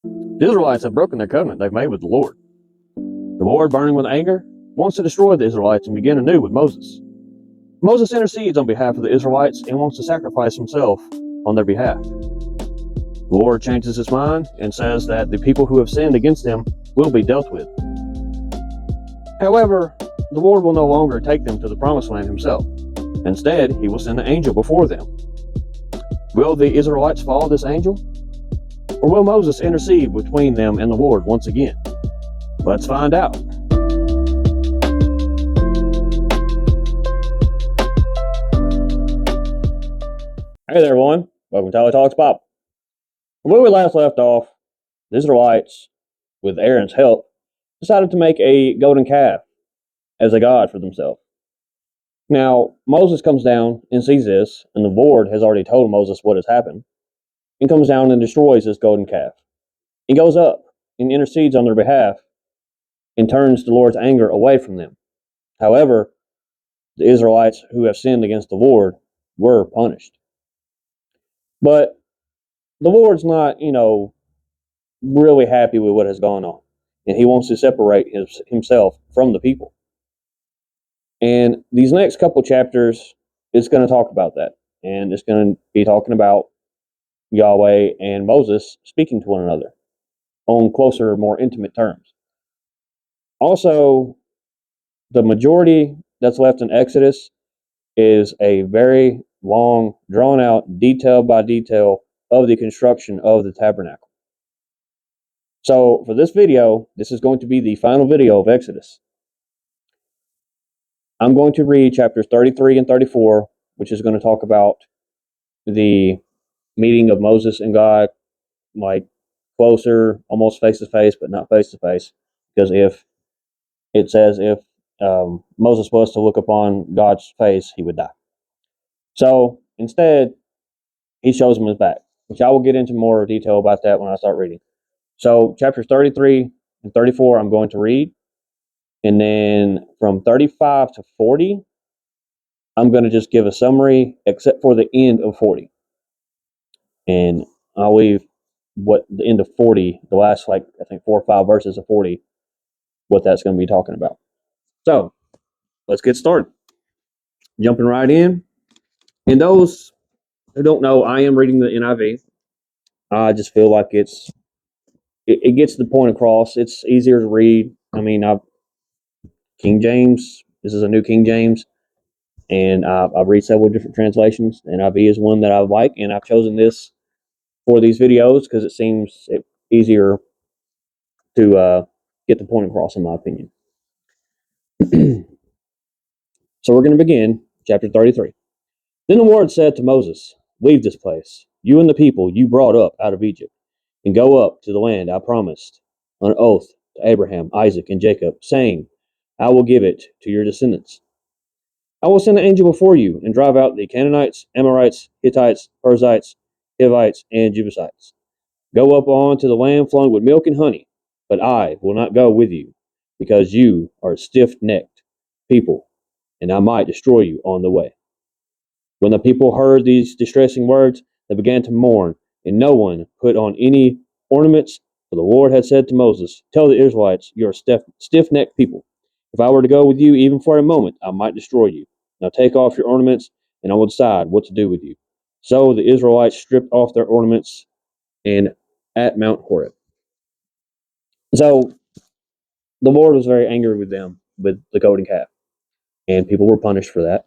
The Israelites have broken their covenant they've made with the Lord. The Lord, burning with anger, wants to destroy the Israelites and begin anew with Moses. Moses intercedes on behalf of the Israelites and wants to sacrifice himself on their behalf. The Lord changes his mind and says that the people who have sinned against him will be dealt with. However, the Lord will no longer take them to the promised land himself. Instead, he will send an angel before them. Will the Israelites follow this angel? Or will Moses intercede between them and the Lord once again? Let's find out. Hey there, everyone. Welcome to Tyler Talks Bible. Where we last left off, the Israelites, with Aaron's help, decided to make a golden calf as a god for themselves. Now, Moses comes down and sees this, and the Lord has already told Moses what has happened, and comes down and destroys this golden calf. He goes up and intercedes on their behalf and turns the Lord's anger away from them. However, the Israelites who have sinned against the Lord were punished. But the Lord's not, really happy with what has gone on. And he wants to separate himself from the people. And these next couple chapters, it's going to talk about that. And it's going to be talking about Yahweh and Moses speaking to one another on closer, more intimate terms. Also, the majority that's left in Exodus is a very long, drawn out, detail by detail of the construction of the tabernacle. So for this video, this is going to be the final video of Exodus. I'm going to read chapters 33 and 34, which is going to talk about the meeting of Moses and God, like closer, almost face to face, but not face to face. Because if it says if Moses was to look upon God's face, he would die. So instead, he shows him his back, which I will get into more detail about that when I start reading. So chapters 33 and 34, I'm going to read. And then from 35 to 40, I'm going to just give a summary, except for the end of 40. And I'll leave what the end of 40, the last, I think 4 or 5 verses of 40, what that's going to be talking about. So let's get started. Jumping right in. And those who don't know, I am reading the NIV. I just feel like it gets the point across. It's easier to read. I mean, King James, this is a new King James, and I read several different translations. NIV is one that I like, and I've chosen this for these videos because it seems easier to get the point across, in my opinion. So we're going to begin chapter 33. Then the Lord said to Moses, "Leave this place, you and the people you brought up out of Egypt, and go up to the land I promised on oath to Abraham, Isaac, and Jacob, saying, I will give it to your descendants. I will send an angel before you and drive out the Canaanites, Amorites, Hittites, Perizzites, Hivites, and Jebusites. Go up on to the land flowing with milk and honey, but I will not go with you, because you are a stiff-necked people, and I might destroy you on the way." When the people heard these distressing words, they began to mourn, and no one put on any ornaments, for the Lord had said to Moses, "Tell the Israelites, you are stiff-necked people. If I were to go with you even for a moment, I might destroy you. Now take off your ornaments, and I will decide what to do with you." So the Israelites stripped off their ornaments and at Mount Horeb. So the Lord was very angry with them, with the golden calf, and people were punished for that.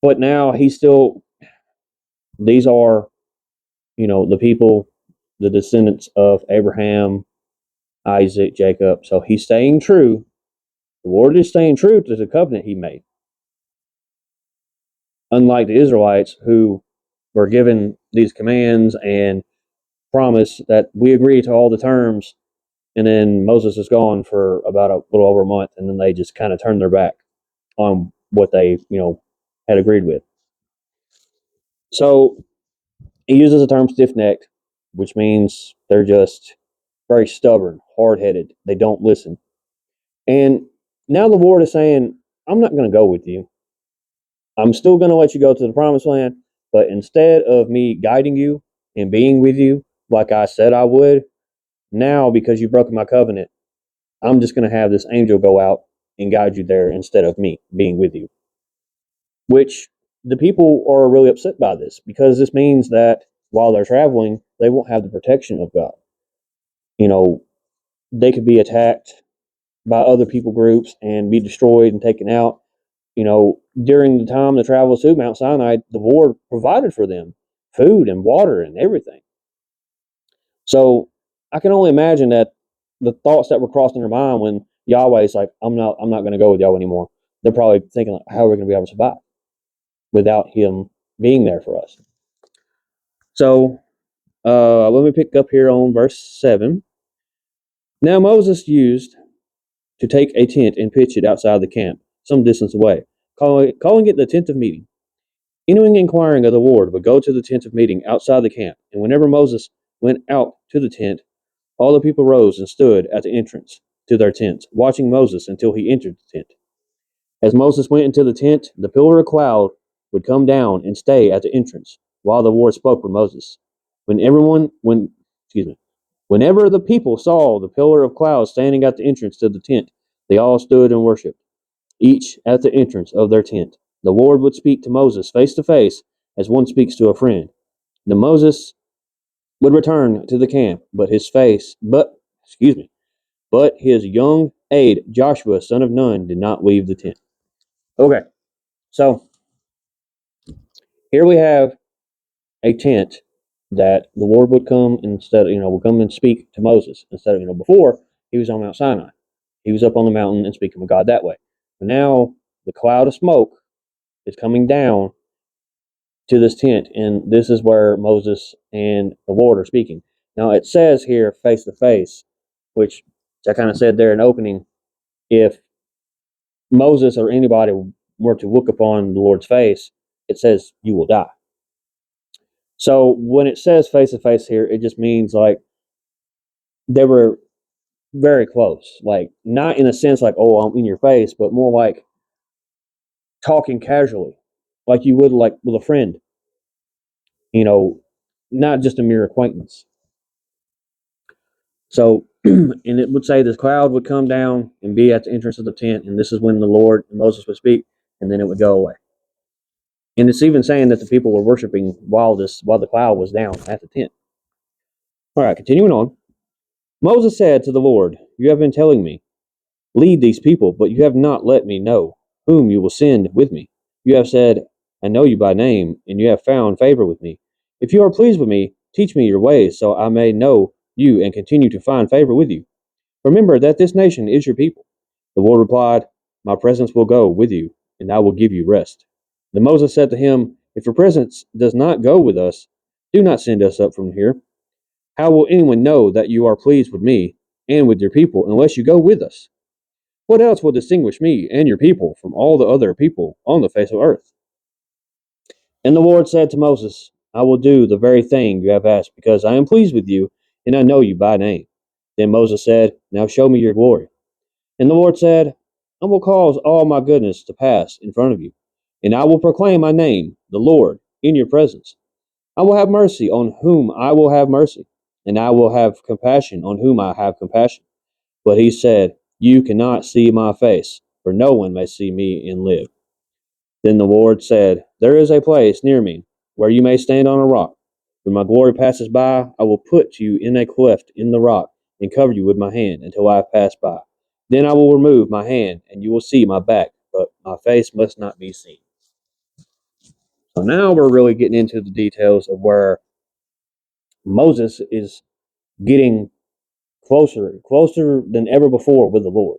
But now these are, the people, the descendants of Abraham, Isaac, Jacob. So he's staying true. The Lord is staying true to the covenant he made. Unlike the Israelites, who were given these commands and promise that we agree to all the terms, and then Moses is gone for about a little over a month, and then they just kind of turned their back on what they, had agreed with. So he uses the term stiff-necked, which means they're just very stubborn, hard-headed. They don't listen. And now the Lord is saying, I'm not going to go with you. I'm still going to let you go to the promised land, but instead of me guiding you, and being with you like I said I would. Now, because you've broken my covenant, I'm just going to have this angel go out and guide you there instead of me being with you. Which the people are really upset by this because this means that while they're traveling, they won't have the protection of God. You know, they could be attacked by other people groups and be destroyed and taken out. You know, during the time they traveled to Mount Sinai, the Lord provided for them food and water and everything. So I can only imagine that the thoughts that were crossing their mind when Yahweh's like, I'm not going to go with y'all anymore. They're probably thinking, like, how are we going to be able to survive without Him being there for us? So let me pick up here on verse 7. Now Moses used to take a tent and pitch it outside the camp, some distance away, calling it the tent of meeting. Anyone inquiring of the Lord would go to the tent of meeting outside the camp, and whenever Moses went out to the tent, all the people rose and stood at the entrance to their tents, watching Moses until he entered the tent. As Moses went into the tent, the pillar of cloud would come down and stay at the entrance, while the Lord spoke with Moses. Whenever the people saw the pillar of cloud standing at the entrance to the tent, they all stood and worshipped, each at the entrance of their tent. The Lord would speak to Moses face to face, as one speaks to a friend. Then Moses would return to the camp, but his young aide Joshua, son of Nun, did not leave the tent. Okay, so here we have a tent that the Lord would come would come and speak to Moses instead of, before he was on Mount Sinai. He was up on the mountain and speaking with God that way. But now the cloud of smoke is coming down to this tent, and this is where Moses and the Lord are speaking. Now it says here face to face, which I kind of said there in opening, if Moses or anybody were to look upon the Lord's face, it says you will die. So when it says face to face here, it just means like they were very close. Like not in a sense like, oh, I'm in your face, but more like talking casually, like you would like with a friend, you know, not just a mere acquaintance. So, and it would say this cloud would come down and be at the entrance of the tent, and this is when the Lord and Moses would speak, and then it would go away. And it's even saying that the people were worshiping while the cloud was down at the tent. All right, continuing on. Moses said to the Lord, "You have been telling me, lead these people, but you have not let me know whom you will send with me. You have said, I know you by name, and you have found favor with me. If you are pleased with me, teach me your ways, so I may know you and continue to find favor with you. Remember that this nation is your people." The Lord replied, "My presence will go with you, and I will give you rest." Then Moses said to him, "If your presence does not go with us, do not send us up from here. How will anyone know that you are pleased with me and with your people unless you go with us? What else will distinguish me and your people from all the other people on the face of earth?" And the Lord said to Moses, "I will do the very thing you have asked, because I am pleased with you, and I know you by name." Then Moses said, "Now show me your glory." And the Lord said, "I will cause all my goodness to pass in front of you, and I will proclaim my name, the Lord, in your presence. I will have mercy on whom I will have mercy, and I will have compassion on whom I have compassion." But he said, "You cannot see my face, for no one may see me and live." Then the Lord said, "There is a place near me where you may stand on a rock. When my glory passes by, I will put you in a cleft in the rock and cover you with my hand until I have passed by. Then I will remove my hand, and you will see my back, but my face must not be seen." So now we're really getting into the details of where Moses is getting closer than ever before with the Lord.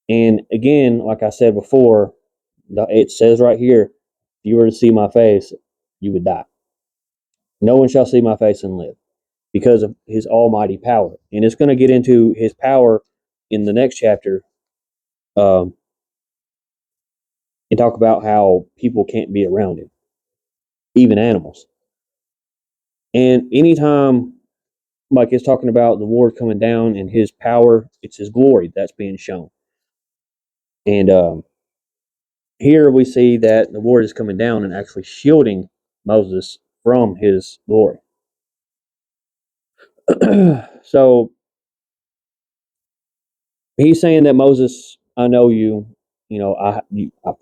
And again, like I said before, it says right here, if you were to see my face, you would die. No one shall see my face and live, because of his almighty power. And it's going to get into his power in the next chapter, um, and talk about how people can't be around him, even animals. And anytime, like it's talking about the Lord coming down and his power, it's his glory that's being shown. And here we see that the Lord is coming down and actually shielding Moses from his glory. So he's saying that Moses, I know you.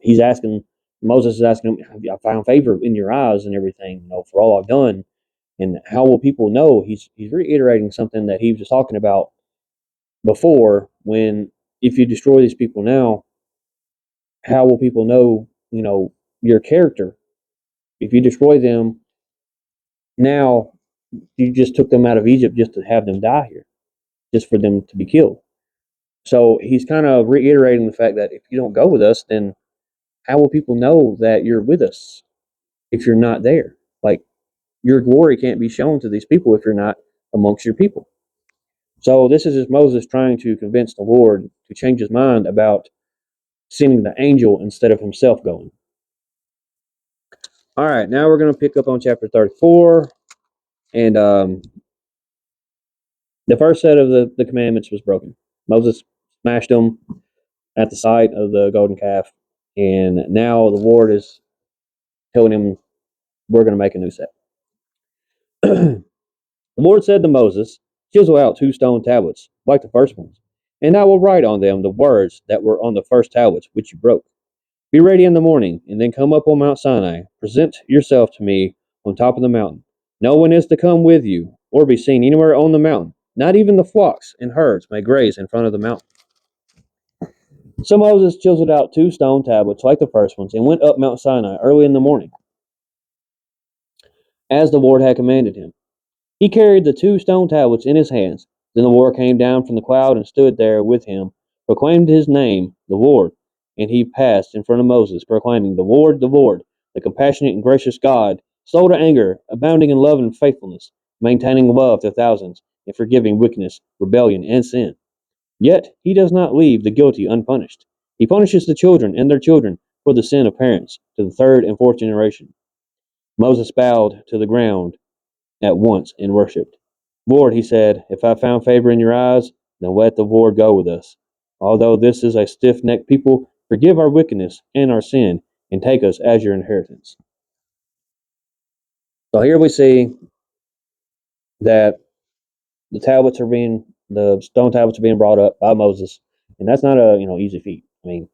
He's asking, Moses is asking him, I found favor in your eyes and everything, for all I've done. And how will people know? He's reiterating something that he was just talking about before. When if you destroy these people now, how will people know? Your character. If you destroy them now, you just took them out of Egypt just to have them die here, just for them to be killed. So he's kind of reiterating the fact that if you don't go with us, then how will people know that you're with us if you're not there? Like, your glory can't be shown to these people if you're not amongst your people. So this is just Moses trying to convince the Lord to change his mind about sending the angel instead of himself going. All right, now we're going to pick up on chapter 34. And the first set of the commandments was broken. Moses smashed them at the sight of the golden calf. And now the Lord is telling him, we're going to make a new set. The Lord said to Moses, chisel out 2 stone tablets, like the first ones, and I will write on them the words that were on the first tablets, which you broke. Be ready in the morning, and then come up on Mount Sinai. Present yourself to me on top of the mountain. No one is to come with you, or be seen anywhere on the mountain. Not even the flocks and herds may graze in front of the mountain. So Moses chiseled out 2 stone tablets like the first ones, and went up Mount Sinai early in the morning, as the Lord had commanded him. He carried the 2 stone tablets in his hands. Then the Lord came down from the cloud and stood there with him, proclaimed his name, the Lord. And he passed in front of Moses, proclaiming, the Lord, the compassionate and gracious God, slow to anger, abounding in love and faithfulness, maintaining love to thousands, and forgiving wickedness, rebellion, and sin. Yet he does not leave the guilty unpunished. He punishes the children and their children for the sin of parents, to the 3rd and 4th generation. Moses bowed to the ground at once and worshipped. Lord, he said, if I found favor in your eyes, then let the Lord go with us. Although this is a stiff-necked people, forgive our wickedness and our sin, and take us as your inheritance. So here we see that the stone tablets are being brought up by Moses, and that's not a easy feat. I mean,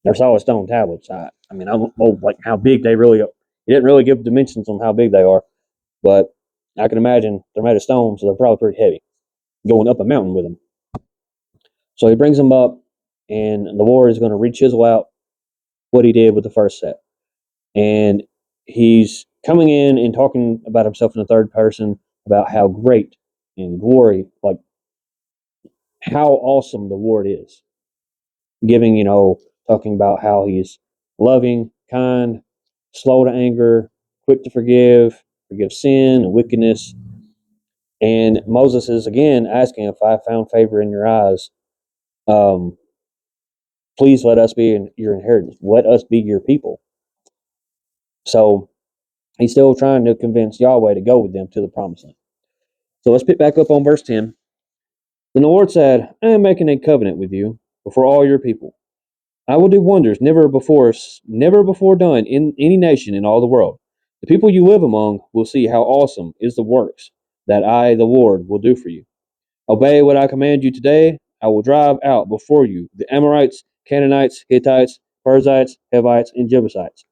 they're solid stone tablets. I don't know like how big they really are. He didn't really give dimensions on how big they are, but I can imagine they're made of stone, so they're probably pretty heavy, going up a mountain with them. So he brings them up, and the Lord is going to re-chisel out what he did with the first set. And he's coming in and talking about himself in the third person, about how great and glory, like how awesome the Lord is. Talking about how he's loving, kind, slow to anger, quick to forgive sin and wickedness. And Moses is again asking, if I found favor in your eyes, please let us be your inheritance. Let us be your people. So he's still trying to convince Yahweh to go with them to the promised land. So let's pick back up on verse 10. Then the Lord said, I am making a covenant with you before all your people. I will do wonders never before done in any nation in all the world. The people you live among will see how awesome is the works that I, the Lord, will do for you. Obey what I command you today. I will drive out before you the Amorites, Canaanites, Hittites, Perizzites, Hivites, and Jebusites.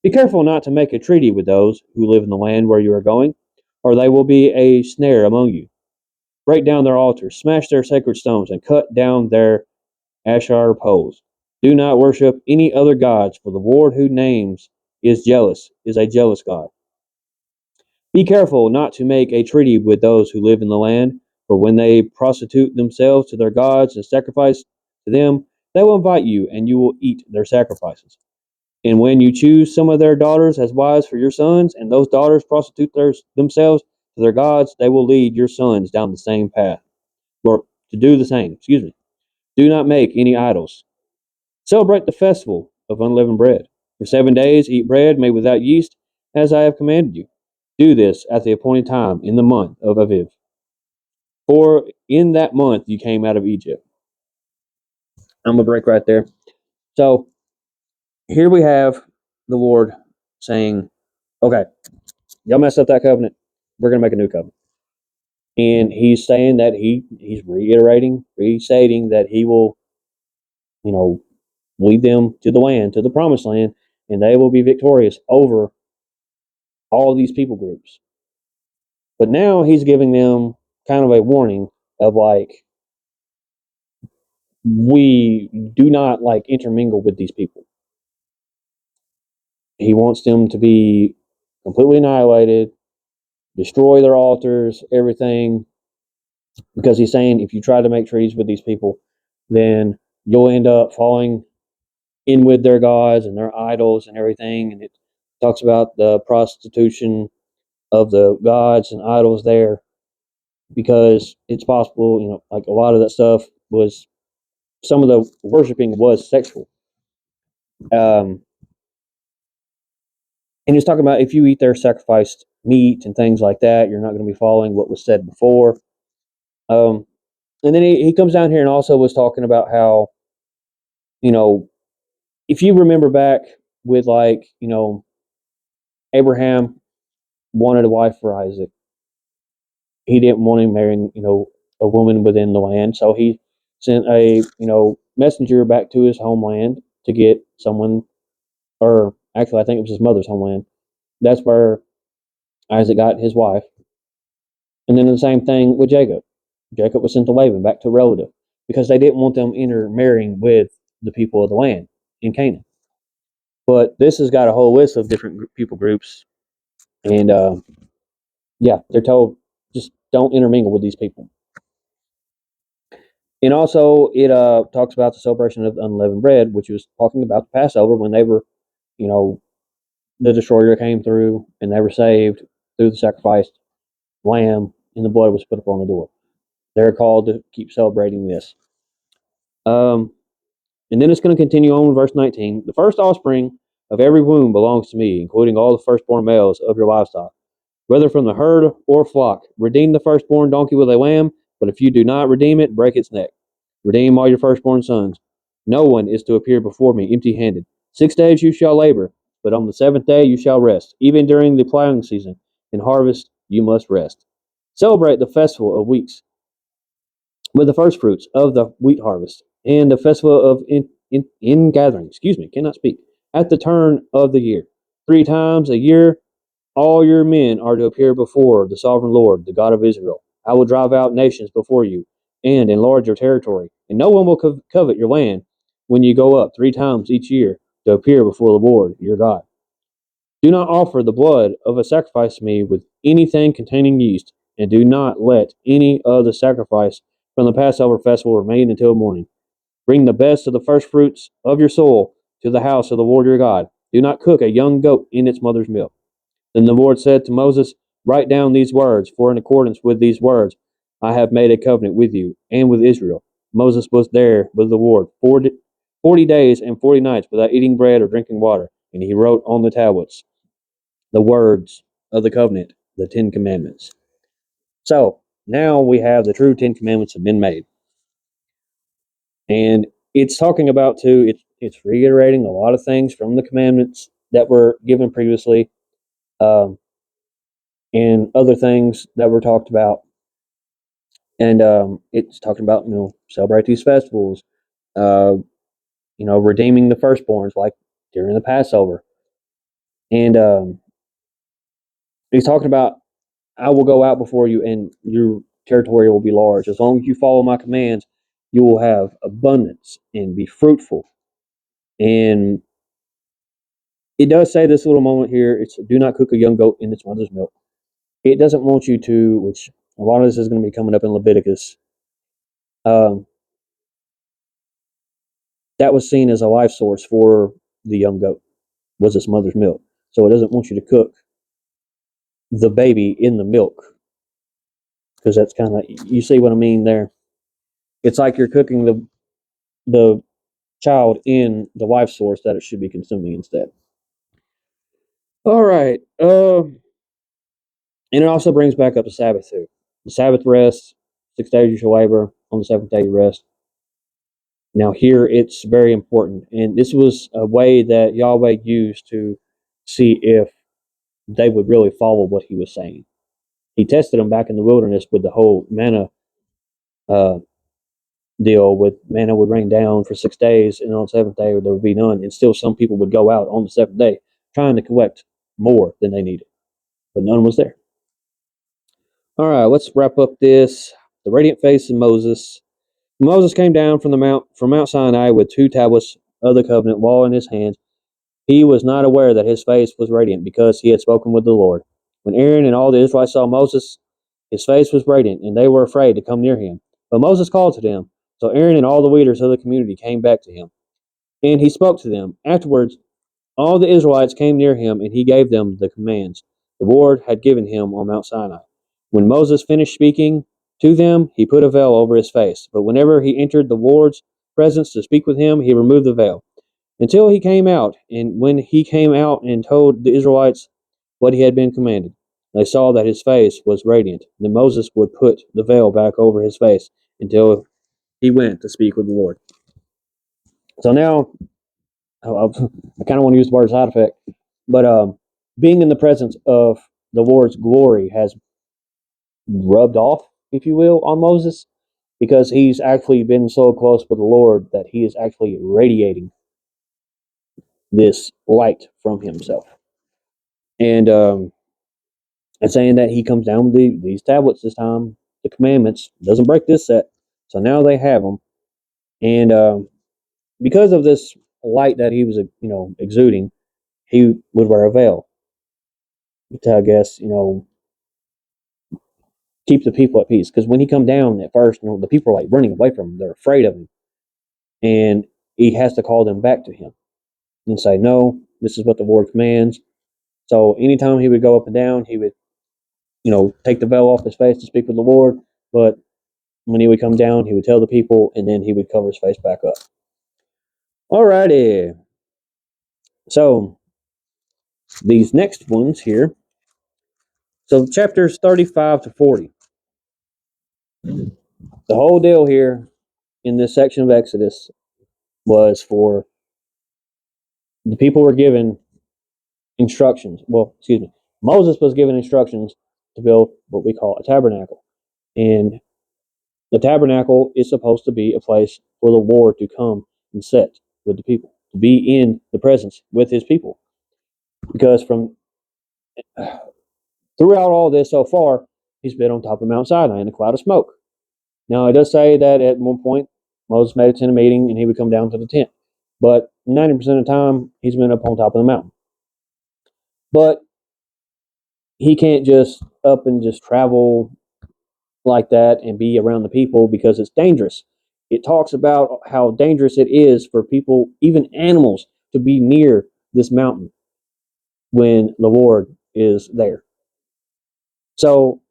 Be careful not to make a treaty with those who live in the land where you are going, or they will be a snare among you. Break down their altars, smash their sacred stones, and cut down their Ashar poles. Do not worship any other gods, for the Lord who names is a jealous God. Be careful not to make a treaty with those who live in the land, for when they prostitute themselves to their gods and sacrifice to them, they will invite you, and you will eat their sacrifices. And when you choose some of their daughters as wives for your sons, and those daughters prostitute themselves to their gods, they will lead your sons down the same path, or to do the same. Do not make any idols. Celebrate the festival of unleavened bread. For 7 days eat bread made without yeast, as I have commanded you. Do this at the appointed time in the month of Aviv. For in that month you came out of Egypt. I'm going to break right there. So here we have the Lord saying, okay, y'all messed up that covenant. We're going to make a new covenant. And he's saying that he's reiterating, restating that he will, you know, lead them to the land, to the promised land, and they will be victorious over all these people groups. But now he's giving them kind of a warning of like, we do not like intermingle with these people. He wants them to be completely annihilated, destroy their altars, everything, because he's saying if you try to make treaties with these people, then you'll end up falling in with their gods and their idols and everything. And it talks about the prostitution of the gods and idols there, because it's possible, like a lot of that stuff was, some of the worshiping was sexual. Um, and he's talking about if you eat their sacrificed meat and things like that, you're not going to be following what was said before. Um, and then he comes down here and also was talking about how, you know, if you remember back with like, Abraham wanted a wife for Isaac. He didn't want him marrying, a woman within the land. So he sent a, messenger back to his homeland to get someone, or actually, I think it was his mother's homeland. That's where Isaac got his wife. And then the same thing with Jacob. Jacob was sent to Laban, back to a relative, because they didn't want them intermarrying with the people of the land in Canaan. But this has got a whole list of different people groups, and yeah, they're told just don't intermingle with these people. And also, it talks about the celebration of unleavened bread, which was talking about the Passover when they were, you know, the destroyer came through and they were saved through the sacrificed lamb, and the blood was put upon the door. They're called to keep celebrating this. Um, and then it's going to continue on in verse 19. The first offspring of every womb belongs to me, including all the firstborn males of your livestock, whether from the herd or flock. Redeem the firstborn donkey with a lamb, but if you do not redeem it, break its neck. Redeem all your firstborn sons. No one is to appear before me empty handed. 6 days you shall labor, but on the seventh day you shall rest. Even during the plowing season and harvest you must rest. Celebrate the festival of weeks with the first fruits of the wheat harvest, and the festival of in gathering. Excuse me, cannot speak. At the turn of the year, 3 times a year, all your men are to appear before the sovereign Lord, the God of Israel. I will drive out nations before you and enlarge your territory, and no one will covet your land when you go up 3 times each year to appear before the Lord your God. Do not offer the blood of a sacrifice to me with anything containing yeast, and do not let any of the sacrifice from the Passover festival remain until morning. Bring the best of the first fruits of your soil to the house of the Lord your God. Do not cook a young goat in its mother's milk. Then the Lord said to Moses, write down these words, for in accordance with these words I have made a covenant with you and with Israel. Moses was there with the Lord 40 days and 40 nights without eating bread or drinking water, and he wrote on the tablets the words of the covenant, the 10 Commandments. So now we have the true 10 Commandments have been made. And it's talking about, too, it's reiterating a lot of things from the commandments that were given previously. And other things that were talked about. And it's talking about, celebrate these festivals, uh, redeeming the firstborns, like during the Passover. And he's talking about, I will go out before you, and your territory will be large. As long as you follow my commands, you will have abundance and be fruitful. And it does say this little moment here, it's do not cook a young goat in its mother's milk. It doesn't want you to, which a lot of this is going to be coming up in Leviticus. Um, that was seen as a life source for the young goat, was its mother's milk. So it doesn't want you to cook the baby in the milk, because that's kind of, you see what I mean there. It's like you're cooking the child in the life source that it should be consuming instead. All right. And it also brings back up the Sabbath too. The Sabbath rest, 6 days you shall labor, on the seventh day you rest. Now here it's very important, and this was a way that Yahweh used to see if they would really follow what he was saying. He tested them back in the wilderness with the whole manna uh, deal. With manna would rain down for 6 days, and on the seventh day there would be none. And still, some people would go out on the seventh day trying to collect more than they needed, but none was there. All right, let's wrap up this. The radiant face of Moses. Moses came down from Mount Sinai with 2 tablets of the covenant law in his hands. He was not aware that his face was radiant because he had spoken with the Lord. When Aaron and all the Israelites saw Moses, his face was radiant, and they were afraid to come near him. But Moses called to them. So Aaron and all the leaders of the community came back to him, and he spoke to them. Afterwards, all the Israelites came near him, and he gave them the commands the Lord had given him on Mount Sinai. When Moses finished speaking to them, he put a veil over his face. But whenever he entered the Lord's presence to speak with him, he removed the veil until he came out. And when he came out and told the Israelites what he had been commanded, they saw that his face was radiant. Then Moses would put the veil back over his face until he went to speak with the Lord. So now, I kind of want to use the word side effect, but being in the presence of the Lord's glory has rubbed off, if you will, on Moses because he's actually been so close with the Lord that he is actually radiating this light from himself. And saying that he comes down with these tablets this time, the commandments, doesn't break this set. So now they have them. And because of this light that he was, exuding, he would wear a veil to, I guess, keep the people at peace. Because when he come down at first, the people are like running away from him. They're afraid of him. And he has to call them back to him and say, no, this is what the Lord commands. So anytime he would go up and down, he would, take the veil off his face to speak with the Lord. But when he would come down, he would tell the people, and then he would cover his face back up. Alrighty. So these next ones here. So chapters 35 to 40. The whole deal here in this section of Exodus was for the people were given instructions. Well, excuse me. Moses was given instructions to build what we call a tabernacle. And the tabernacle is supposed to be a place for the Lord to come and sit with the people, to be in the presence with his people. Because from throughout all this so far, he's been on top of Mount Sinai in a cloud of smoke. Now, it does say that at one point, Moses made it in a meeting and he would come down to the tent. But 90% of the time, he's been up on top of the mountain. But he can't just up and just travel like that and be around the people because it's dangerous. It talks about how dangerous it is for people, even animals, to be near this mountain when the Lord is there. So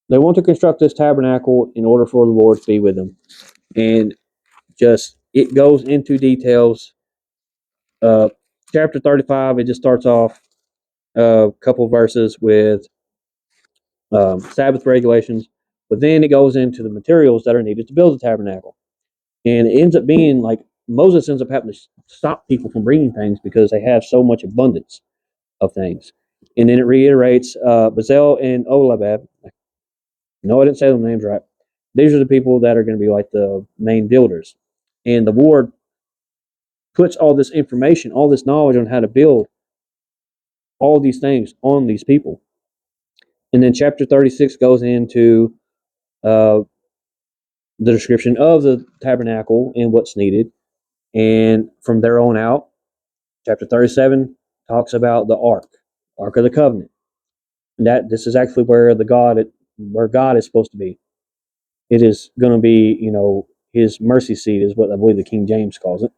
they want to construct this tabernacle in order for the Lord to be with them. And just, it goes into details. Chapter 35, it just starts off a couple verses with Sabbath regulations, but then it goes into the materials that are needed to build the tabernacle. And it ends up being like Moses ends up having to stop people from bringing things because they have so much abundance of things. And then it reiterates Bezalel and Oholabab. No, I didn't say the names right. These are the people that are going to be like the main builders. And the Lord puts all this information, all this knowledge on how to build all these things on these people. And then chapter 36 goes into uh, the description of the tabernacle and what's needed. And from there on out, chapter 37 talks about the Ark of the Covenant. And that this is actually where God is supposed to be. It is going to be, his mercy seat is what I believe the King James calls it.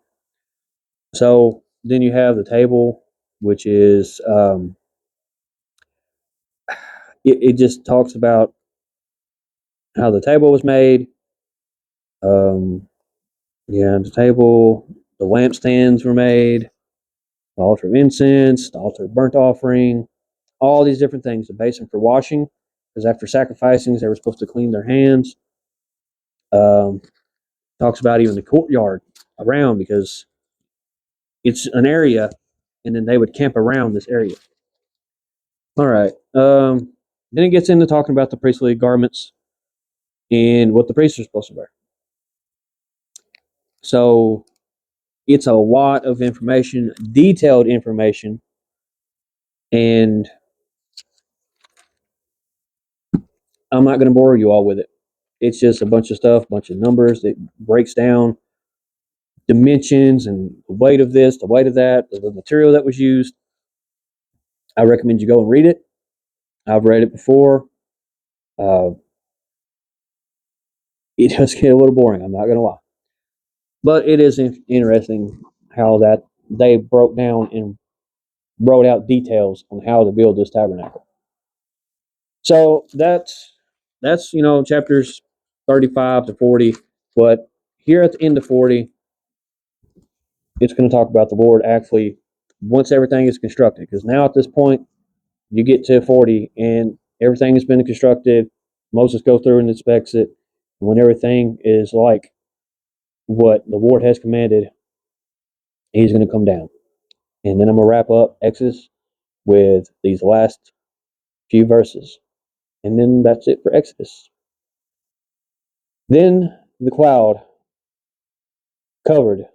So then you have the table, which is it just talks about how the table was made. The table, the lampstands were made, the altar of incense, the altar of burnt offering, all these different things. The basin for washing, because after sacrificing, they were supposed to clean their hands. Um, Talks about even the courtyard around because it's an area, and then they would camp around this area. All right. Then it gets into talking about the priestly garments and what the priests are supposed to wear. So it's a lot of information, detailed information, and I'm not going to bore you all with it. It's just a bunch of stuff, a bunch of numbers that breaks down dimensions and the weight of this, the weight of that, the material that was used. I recommend you go and read it. I've read it before. Uh, it does get a little boring, I'm not going to lie. But it is interesting how that they broke down and wrote out details on how to build this tabernacle. So that's chapters 35 to 40. But here at the end of 40, it's going to talk about the Lord actually once everything is constructed. Because now at this point, you get to 40 and everything has been constructed. Moses goes through and inspects it. When everything is like what the Lord has commanded, he's going to come down. And then I'm going to wrap up Exodus with these last few verses. And then that's it for Exodus. Then the cloud covered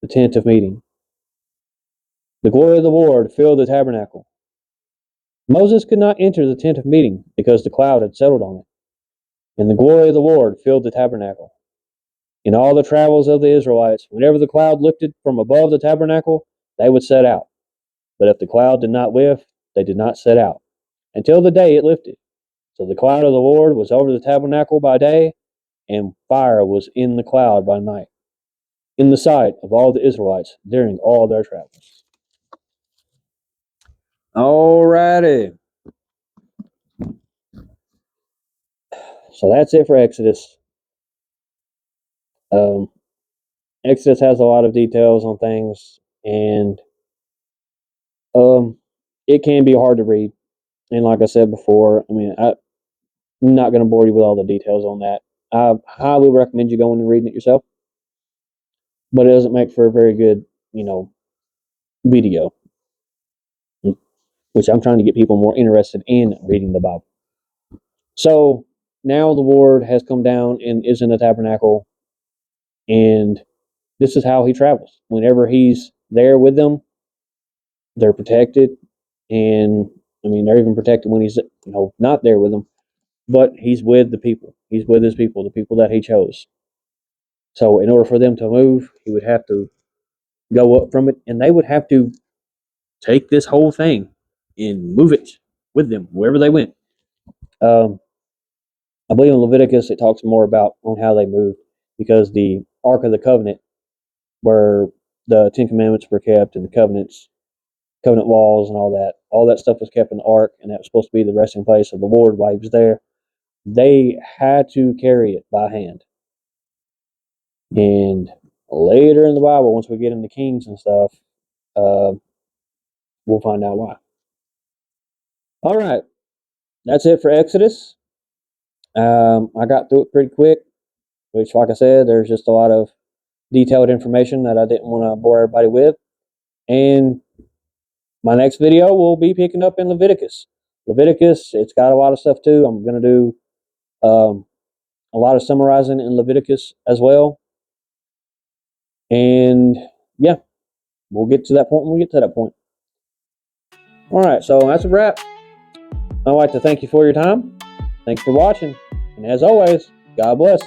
the tent of meeting. The glory of the Lord filled the tabernacle. Moses could not enter the tent of meeting because the cloud had settled on it. And the glory of the Lord filled the tabernacle. In all the travels of the Israelites, whenever the cloud lifted from above the tabernacle, they would set out. But if the cloud did not lift, they did not set out, until the day it lifted. So the cloud of the Lord was over the tabernacle by day, and fire was in the cloud by night, in the sight of all the Israelites during all their travels. Alrighty. So that's it for Exodus. Um, Exodus has a lot of details on things, and it can be hard to read. And like I said before, I'm not going to bore you with all the details on that. I highly recommend you going and reading it yourself, but it doesn't make for a very good, video, which I'm trying to get people more interested in reading the Bible. So now the Lord has come down and is in the tabernacle, and this is how he travels. Whenever he's there with them, they're protected, and they're even protected when he's not there with them. But he's with the people. He's with his people, the people that he chose. So in order for them to move, he would have to go up from it, and they would have to take this whole thing and move it with them wherever they went. Um, I believe in Leviticus it talks more about on how they moved, because the Ark of the Covenant, where the Ten Commandments were kept and the covenant laws and all that stuff was kept in the Ark, and that was supposed to be the resting place of the Lord while he was there. They had to carry it by hand. And later in the Bible, once we get into Kings and stuff, we'll find out why. All right, that's it for Exodus. I got through it pretty quick, which, like I said, there's just a lot of detailed information that I didn't want to bore everybody with. And my next video will be picking up in Leviticus. Leviticus, it's got a lot of stuff too. I'm going to do a lot of summarizing in Leviticus as well. And yeah, we'll get to that point when we get to that point. All right, so that's a wrap. I'd like to thank you for your time. Thanks for watching. And as always, God bless.